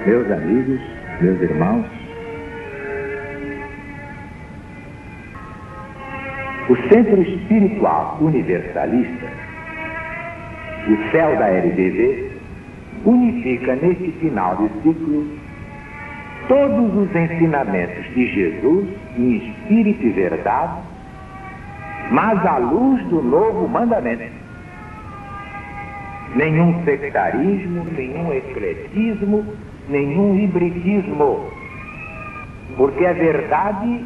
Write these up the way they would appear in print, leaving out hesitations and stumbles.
Meus amigos, meus irmãos, o Centro Espiritual Universalista, o CEL da LBV, unifica neste final de ciclo todos os ensinamentos de Jesus em espírito e verdade, mas à luz do novo mandamento. Nenhum sectarismo, nenhum ecletismo, nenhum hibridismo, porque a verdade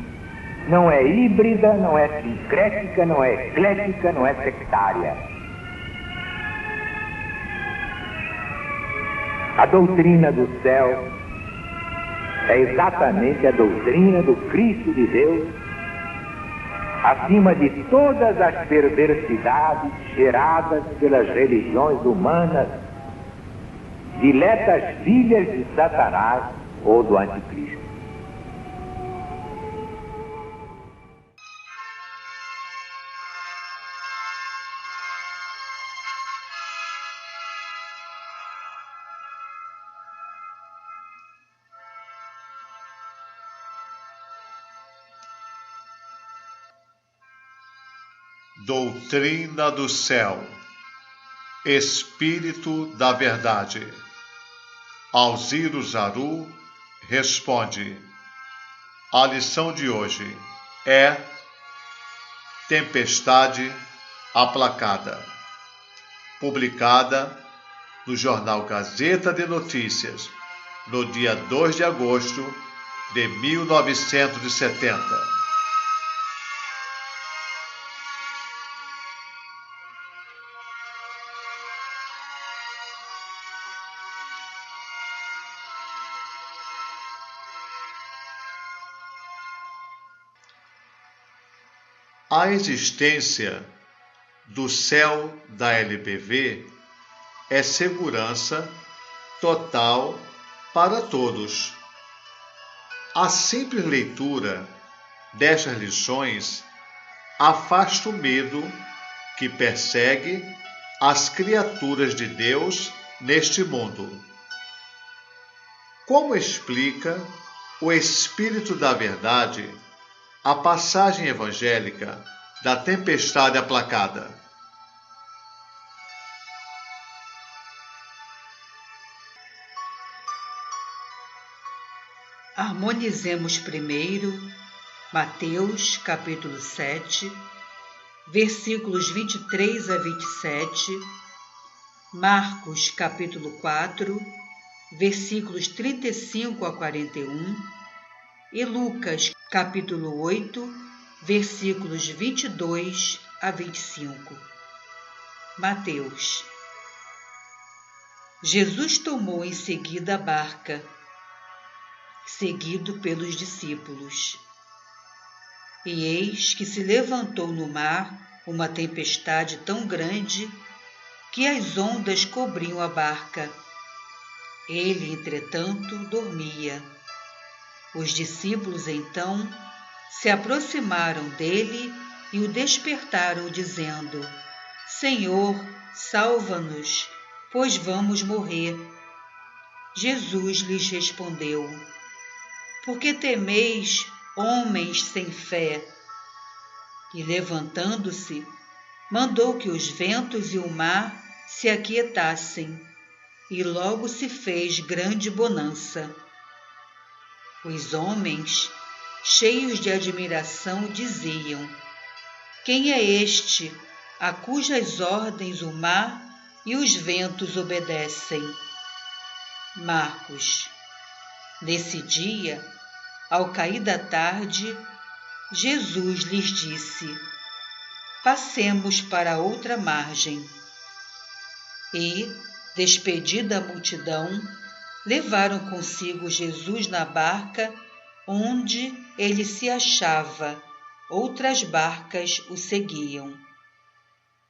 não é híbrida, não é sincrética, não é eclética, não é sectária. A doutrina do céu é exatamente a doutrina do Cristo de Deus, acima de todas as perversidades geradas pelas religiões humanas, diletas filhas de Satanás ou do Anticristo. Doutrina do céu, Espírito da verdade. Alziro Zaru responde. A lição de hoje é Tempestade Aplacada, publicada no jornal Gazeta de Notícias, no dia 2 de agosto de 1970. A existência do céu da LBV é segurança total para todos. A simples leitura destas lições afasta o medo que persegue as criaturas de Deus neste mundo. Como explica o Espírito da Verdade a passagem evangélica da tempestade aplacada? Harmonizemos primeiro Mateus capítulo 7, versículos 23 a 27, Marcos capítulo 4, versículos 35 a 41 e Lucas capítulo 8, versículos 22 a 25. Mateus. Jesus tomou em seguida a barca, seguido pelos discípulos. E eis que se levantou no mar uma tempestade tão grande que as ondas cobriam a barca. Ele, entretanto, dormia. Os discípulos, então, se aproximaram dele e o despertaram, dizendo: Senhor, salva-nos, pois vamos morrer. Jesus lhes respondeu: Por que temeis, homens sem fé? E, levantando-se, mandou que os ventos e o mar se aquietassem, e logo se fez grande bonança. Os homens, cheios de admiração, diziam: Quem é este, a cujas ordens o mar e os ventos obedecem? Marcos. Nesse dia, ao cair da tarde, Jesus lhes disse: Passemos para outra margem. E, despedida a multidão, levaram consigo Jesus na barca onde ele se achava. Outras barcas o seguiam.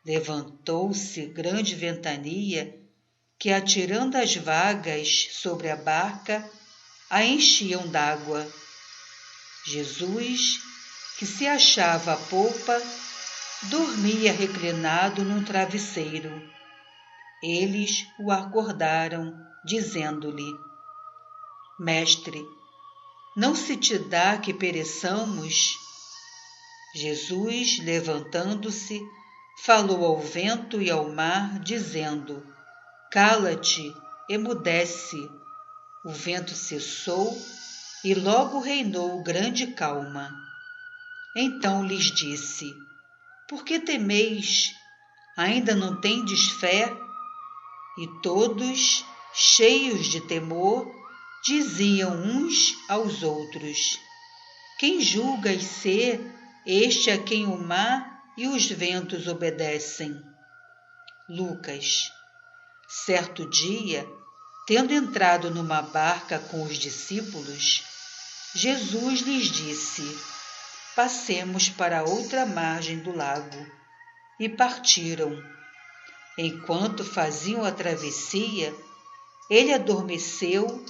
Levantou-se grande ventania que, atirando as vagas sobre a barca, a enchiam d'água. Jesus, que se achava à popa, dormia reclinado num travesseiro. Eles o acordaram, dizendo-lhe: Mestre, não se te dá que pereçamos? Jesus, levantando-se, falou ao vento e ao mar, dizendo: Cala-te, emudece. O vento cessou e logo reinou grande calma. Então lhes disse: Por que temeis? Ainda não tendes fé? E todos, cheios de temor, diziam uns aos outros: Quem julgas ser este a quem o mar e os ventos obedecem? Lucas. Certo dia, tendo entrado numa barca com os discípulos, Jesus lhes disse: Passemos para a outra margem do lago. E partiram. Enquanto faziam a travessia, ele adormeceu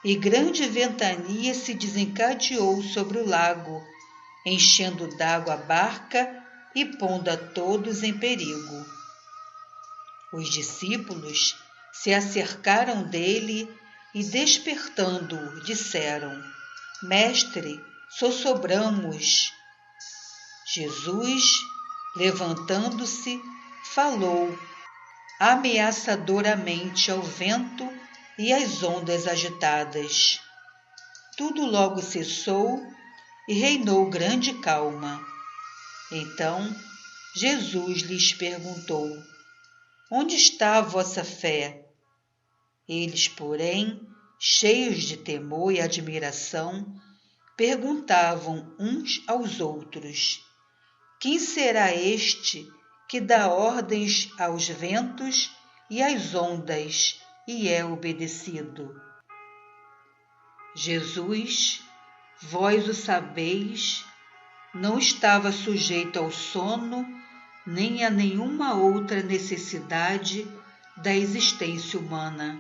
e grande ventania se desencadeou sobre o lago, enchendo d'água a barca e pondo a todos em perigo. Os discípulos se acercaram dele e, despertando-o, disseram: Mestre, sossobramos. Jesus, levantando-se, falou ameaçadoramente ao vento e às ondas agitadas. Tudo logo cessou e reinou grande calma. Então Jesus lhes perguntou: Onde está a vossa fé? Eles, porém, cheios de temor e admiração, perguntavam uns aos outros: Quem será este que dá ordens aos ventos e às ondas e é obedecido? Jesus, vós o sabeis, não estava sujeito ao sono nem a nenhuma outra necessidade da existência humana.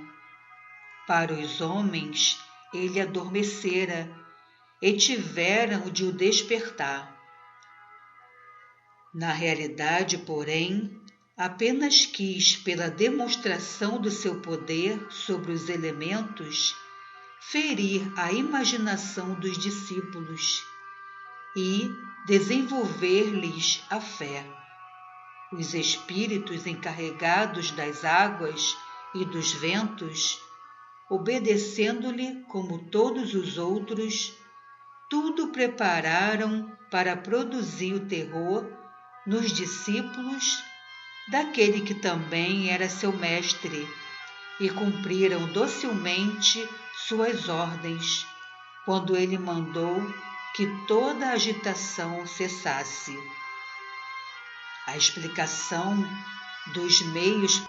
Para os homens ele adormecera e tiveram de o despertar. Na realidade, porém, apenas quis, pela demonstração do seu poder sobre os elementos, ferir a imaginação dos discípulos e desenvolver-lhes a fé. Os espíritos encarregados das águas e dos ventos, obedecendo-lhe como todos os outros, tudo prepararam para produzir o terror nos discípulos daquele que também era seu mestre, e cumpriram docilmente suas ordens, quando ele mandou que toda a agitação cessasse. A explicação dos meios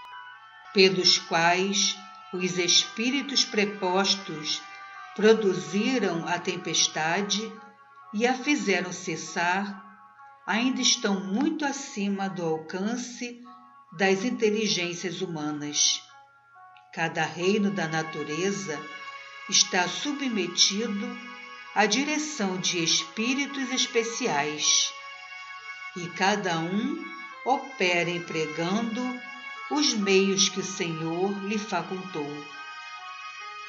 pelos quais os espíritos prepostos produziram a tempestade e a fizeram cessar ainda estão muito acima do alcance das inteligências humanas. Cada reino da natureza está submetido à direção de espíritos especiais, e cada um opera empregando os meios que o Senhor lhe facultou.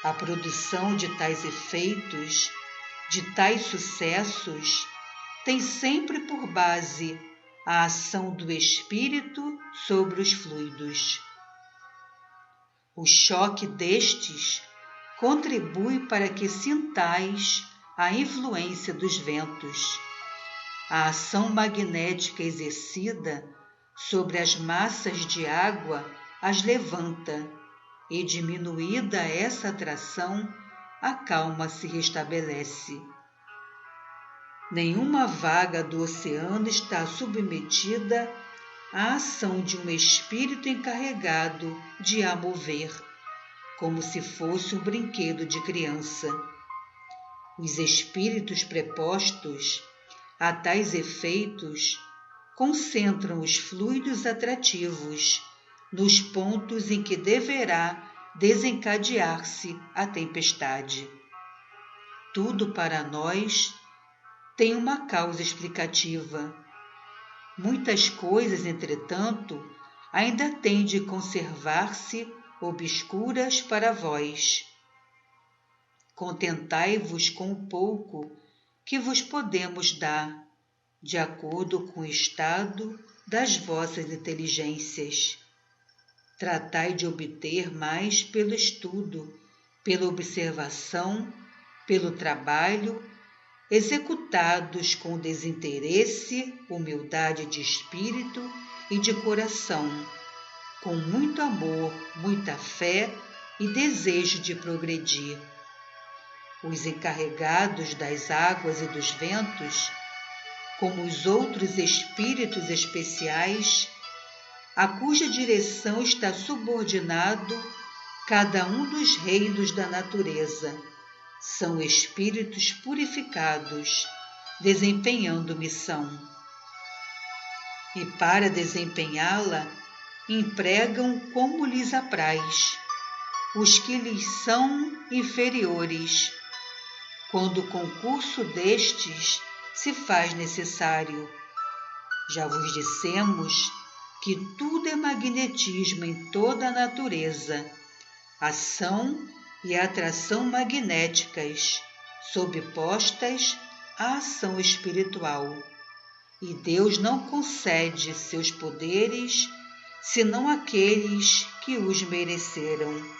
A produção de tais efeitos, de tais sucessos, tem sempre por base a ação do espírito sobre os fluidos. O choque destes contribui para que sintais a influência dos ventos. A ação magnética exercida sobre as massas de água as levanta, e diminuída essa atração, a calma se restabelece. Nenhuma vaga do oceano está submetida à ação de um espírito encarregado de a mover, como se fosse um brinquedo de criança. Os espíritos prepostos a tais efeitos concentram os fluidos atrativos nos pontos em que deverá desencadear-se a tempestade. Tudo para nós tem uma causa explicativa. Muitas coisas, entretanto, ainda têm de conservar-se obscuras para vós. Contentai-vos com o pouco que vos podemos dar, de acordo com o estado das vossas inteligências. Tratai de obter mais pelo estudo, pela observação, pelo trabalho, executados com desinteresse, humildade de espírito e de coração, com muito amor, muita fé e desejo de progredir. Os encarregados das águas e dos ventos, como os outros espíritos especiais, a cuja direção está subordinado cada um dos reinos da natureza, são espíritos purificados, desempenhando missão. E para desempenhá-la, empregam como lhes apraz os que lhes são inferiores, quando o concurso destes se faz necessário. Já vos dissemos que tudo é magnetismo em toda a natureza, ação e atração magnéticas, sobrepostas à ação espiritual. E Deus não concede seus poderes senão àqueles que os mereceram.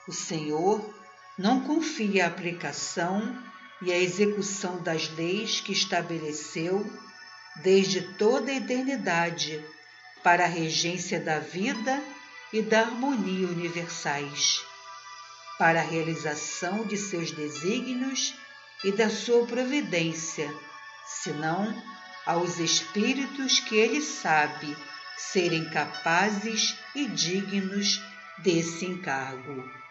O Senhor não confia a aplicação e a execução das leis que estabeleceu desde toda a eternidade para a regência da vida e da harmonia universais, para a realização de seus desígnios e da sua providência, senão aos espíritos que ele sabe serem capazes e dignos desse encargo.